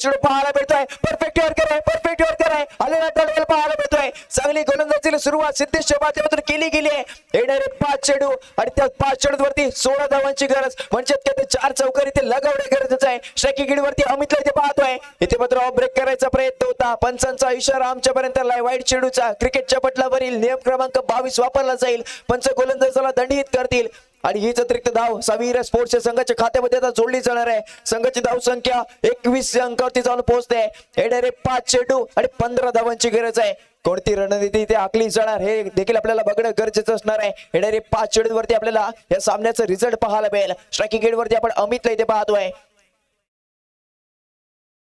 चेंडू पाहायला मिळतोय, परफेक्ट यॉर्कर आहे, परफेक्ट यॉर्कर आहे, आलेला तडफेल पाहायला मिळतोय. चांगली गोलंदाजीला सुरुवात सिद्धेशच्या माध्यमातून केली गेली आहे. येणारे 5 चेंडू आणि त्या 5 चेंडूवरती 16 धावांची गरज, म्हणजे काय ते 4 चौकारी ते लगावणे गरजेचं आहे. स्ट्रायकिंग वरती अमितला इथे पाहतोय, इथे मात्र ऑफ ब्रेक करायचा प्रयत्न होता. पंचांचा इशारा आमच्यापर्यंत वाईट चेंडूचा. क्रिकेटच्या पटलावरील नियम क्रमांक 22 वापरला जाईल. पंच गोलंदाजाला दंडित करतील आणि हीच अतिरिक्त धाव समीर स्पोर्ट्सच्या संघाच्या खात्यामध्ये आता जोडली जाणार आहे. संघाची धाव संख्या 21 अंकावरती जाऊन पोहोचते. येणारे 5 चेंडू आणि 15 धावांची गरज आहे. कोणती रणनीती इथे आखली जाणार हे देखील आपल्याला बघणं गरजेचं असणार आहे. येणारे 5 चेंडूवरती आपल्याला या सामन्याचं रिझल्ट पाहायला मिळेल. स्ट्रायकिंग वरती आपण अमितला इथे पाहतोय.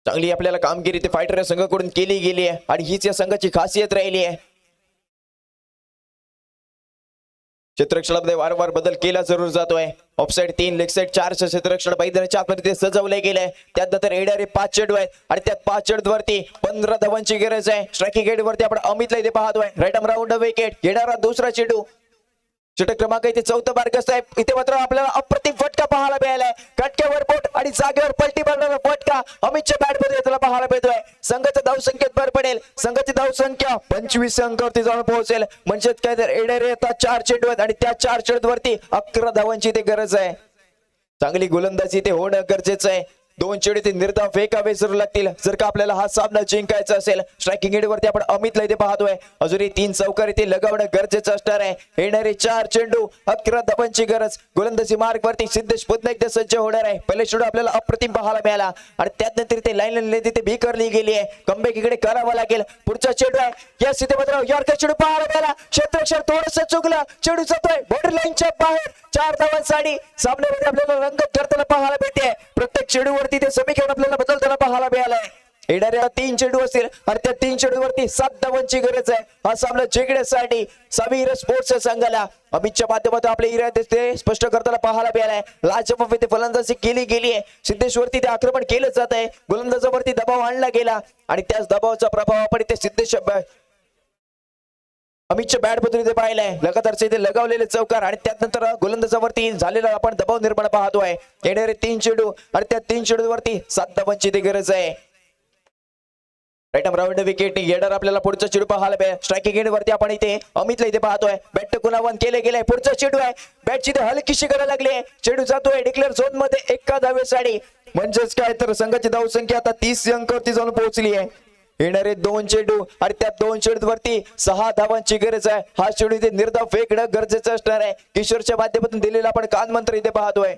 चांगली आपल्याला कामगिरी ते फायटर या संघाकडून केली गेली आहे आणि हीच या संघाची खासियत राहिली आहे. क्षेत्ररक्षणामध्ये वारंवार बदल केला जरूर जातोय. ऑफसाइड 3, लेग साइड 4 क्षेत्ररक्षण मैदानाच्या आतमध्ये ते सजवले गेले. त्यानंतर येणारे 5 चेंडू आहेत आणि त्या 5 चेंडूवरती 15 धावांची गरज आहे. स्ट्रायकिंग एंड वरती आपण अमितला इथे पाहतोय. राईट आर्म राऊंड विकेट, येणारा दुसरा चेंडू. षटक क्रमांक इथे 4था मार्गस्थ आहे. इथे मात्र आपल्याला अप्रतिम फटका पाहायला मिळालाय. कटक्यावर बोट आणि जागेवर पलटी मारणारा फटका अमितच्या बॅट मध्ये त्याला पाहायला मिळतोय. संघाच्या धाव संख्येत भर पडेल. संघाची धाव संख्या 25 अंकावरती जाऊन पोहोचेल. म्हणजेच काय तर येणारे आता 4 चेंडू आहेत आणि त्या 4 चेंडूवरती 11 धावांची इथे गरज आहे. चांगली गोलंदाजी इथे होणं गरजेचं आहे. 2 चेंडू ते निर्धाव फेकावे सुरू लागतील जर का आपल्याला हा सामना जिंकायचा असेल. स्ट्रायकिंग एंड वरती आपण अमितला इथे पाहतोय. अजूनही 3 चौकार इथे लगावणं गरजेचं असणार आहे. येणारे 4 चेंडू 11 धावांची गरज. गोलंदाजी मार्ग वरती सिद्धेश पुन्हा एकदा सज्ज होणार आहे. पहिले चेंडू आपल्याला अप्रतिम पाहायला मिळाला आणि त्यानंतर ते लाईन तिथे बी करली गेली आहे. कमबॅक इकडे करावा लागेल. पुढचा चेंडू आहे या स्थिती मात्र यॉर्कर चेंडू पाहायला मिळाला. क्षेत्ररक्षण थोडंसं चुकलं. चेंडू जातोय बॉर्डर लाईनच्या बाहेर. 4 धावांसाठी सामन्यामध्ये आपल्याला रंगत करताना पाहायला मिळते. प्रत्येक चेंडू ते समीकरण आपल्याला बदलताना पाहायला मिळालंय. येणाऱ्या 3 चेंडू असतील आणि त्या 3 चेंडूवरती 7 धावांची गरज आहे. हा सामना जिंकण्यासाठी समीर स्पोर्ट्सच्या संघाला अमितच्या माध्यमातून आपले इरादे स्पष्ट करताना पाहायला मिळालाय. लाजवाब इथे फलंदाजी केली गेली आहे. सिद्धेश्वरती ते आक्रमण केलं जात आहे. गोलंदाजावरती दबाव आणला गेला आणि त्याच दबावाचा प्रभाव आपण इथे सिद्धेश अमितच्या बॅट मधून इथे पाहिलाय. लगातार इथे लगावलेले चौकार आणि त्यानंतर गोलंदाजावरती झालेला आपण दबाव निर्माण पाहतोय. येणारे 3 चेंडू आणि त्या 3 चेंडूवरती 7 धावांची इथे गरज आहे. राईट आर्म राऊंड विकेट येणार आपल्याला पुढचा चेंडू पाहायला मिळेल. स्ट्रायकिंग एंड वरती आपण इथे अमितला इथे पाहतोय. बॅट टकुन आव्हान केले गेले. पुढचा चेंडू आहे. बॅटची हलकीशी करायला लागली. चेंडू जातोय डिक्लेअर झोन मध्ये 1 धावेसाठी. म्हणजेच काय तर संघाची धाव संख्या आता 30 अंकावरती जाऊन पोहोचली आहे. येणारे 2 चेंडू आणि त्या 2 चेंडूवरती 6 धावांची गरज आहे. हा चेंडू इथे निर्धाव फेकणं गरजेचं असणार आहे. किशोरच्या माध्यमातून दिलेला आपण कानमंत्र इथे पाहतोय.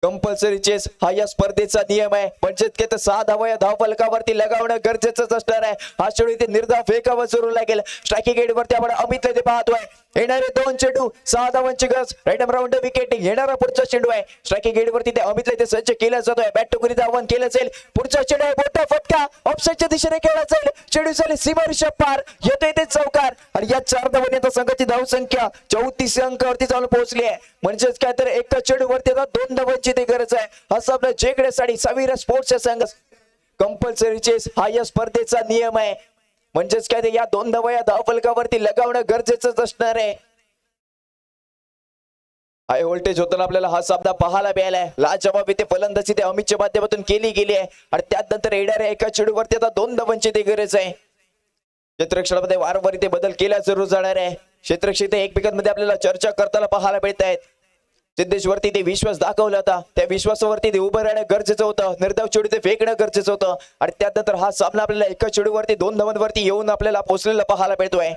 कंपल्सरी चेस हा या स्पर्धेचा नियम आहे. म्हणजेच की 6 धावा या धावफलकावरती लगावणं गरजेचंच असणार आहे. हा चेंडू इथे निर्धाव फेकावा जरूर लागेल. स्ट्रायकिंग एंड वरती आपण अमितला इथे पाहतोय. येणारे 2 चेंडू 6 धावांची गरज. राईट आर्म राऊंड विकेट येणारा पुढचा चेंडू आहे. स्ट्रायकिंग एंड वरती ते अमितला इथे सज्ज केला जातोय. बॅट टुकरीचं आव्हान केलं जाईल. पुढचा चेंडू आहे. मोठा फटका ऑफसाइडच्या दिशेने खेळला जाईल. चेंडू झाले सीमारेषा पार. येतोय ते चौकार आणि या 4 धावांनी आता संघाची धाव संख्या 34 अंकावरती जाऊन पोहोचली आहे. म्हणजेच काय तर एका चेंडूवरती आता 2 धावांची ते गरज आहे. हा सामना जिंकण्यासाठी समीर स्पोर्ट्सच्या संघ कंपल्सरी चेस हा या स्पर्धेचा नियम आहे. म्हणजेच काय ते या 2 धावा या धावफलकावरती लगावणं गरजेचंच असणार आहे. हाय व्होल्टेज होताना आपल्याला हा सामना पाहायला मिळालाय. लाजवाब इथे फलंदाजी ते अमितच्या माध्यमातून केली गेली आहे आणि त्यानंतर येणाऱ्या एका चेंडूवरती आता 2 धावांची ते गरज आहे. क्षेत्ररक्षणामध्ये वारंवार इथे बदल केला जरूर जाणार आहे. क्षेत्ररक्षक एकमेकांमध्ये आपल्याला चर्चा करताना पाहायला मिळत आहेत. सिद्धेश्वरती ते विश्वास दाखवला होता. त्या विश्वासावरती ते उभं राहणं गरजेचं होतं. निर्धाव चेंडू ते फेकणं गरजेचं होतं आणि त्यानंतर हा सामना आपल्याला एका चेंडूवरती 2 धावांवरती येऊन आपल्याला पोहोचलेला पाहायला मिळतोय.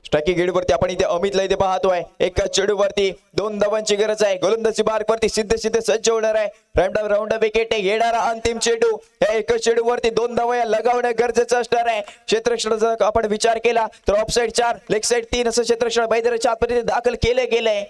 स्ट्रायकिंग एंड वरती आपण इथे अमितला इथे पाहतोय. एका चेंडूवरती 2 धावांची गरज आहे. गोलंदाजी मार्ग वरती सिद्धे सज्ज होणार आहे. राऊंड विकेट येणारा अंतिम चेंडू. या एका चेंडूवरती 2 धावा लगावणं गरजेचं असणार आहे. क्षेत्ररक्षणाचा आपण विचार केला तर ऑफसाइड 4, लेग साइड 3 असं क्षेत्ररक्षण मैदानाच्या आतमध्ये दाखल केले गेले.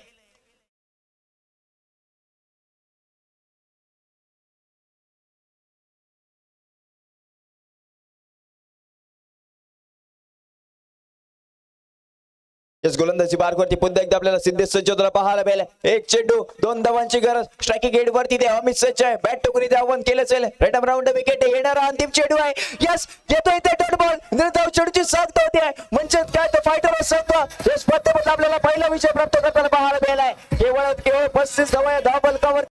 यस गोलंदाजी मार्गवरती पुन्हा एकदा आपल्याला सिद्धेश सज्जोदला पाहायला मिळालं. एक चेंडू 2 धावांची गरज. स्ट्रायकिंग एंड वरती ते अमित सज्ज आहे. बॅट टोकरी आव्हान केलं असेल. रॅडम राऊंड विकेट येणारा अंतिम चेंडू आहे. यस येतोय ते डॉट बॉल. निर्धाव चेंडूची साथ होते आहे म्हणजे काय ते फायटर संघ यस प्रत्येक आपल्याला पहिला विजय प्राप्त करताना पाहायला मिळालाय. केवळ 35 धावा धाव बलकावर